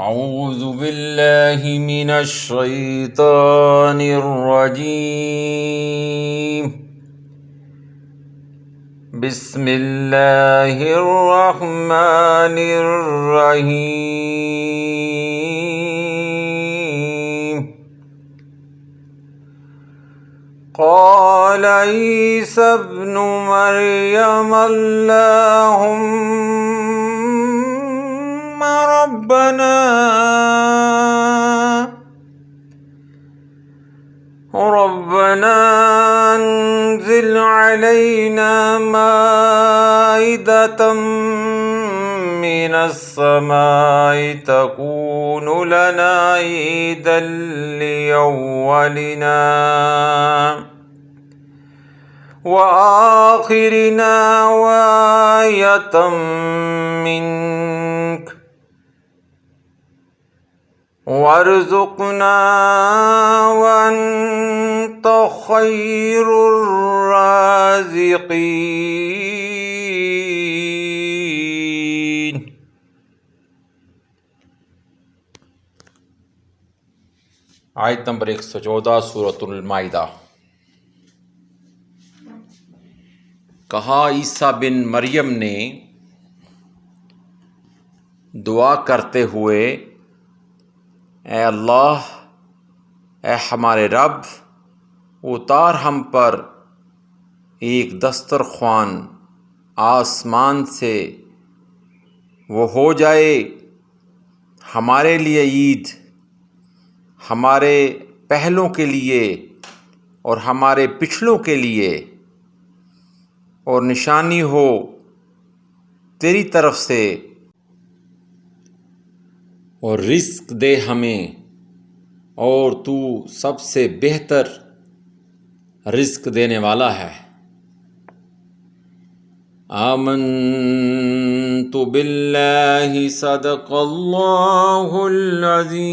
اعوذ باللہ من الشیطان الرجیم بسم اللہ الرحمن الرحیم قال عیسی ابن مریم اللہم ربنا انزل علينا مائدة من السماء تكون لنا عيدا لأولنا وآخرنا وآية منك وارزقنا وأنت خير الرازقين۔ آیت نمبر 114 سورۃ المائدہ۔ کہا عیسیٰ بن مریم نے دعا کرتے ہوئے، اے اللہ، اے ہمارے رب، اتار ہم پر ایک دسترخوان آسمان سے، وہ ہو جائے ہمارے لیے عید، ہمارے پہلوں کے لیے اور ہمارے پچھلوں کے لیے، اور نشانی ہو تیری طرف سے، اور رزق دے ہمیں، اور تو سب سے بہتر رزق دینے والا ہے۔ آمنت باللہ صدق اللہ العظیم۔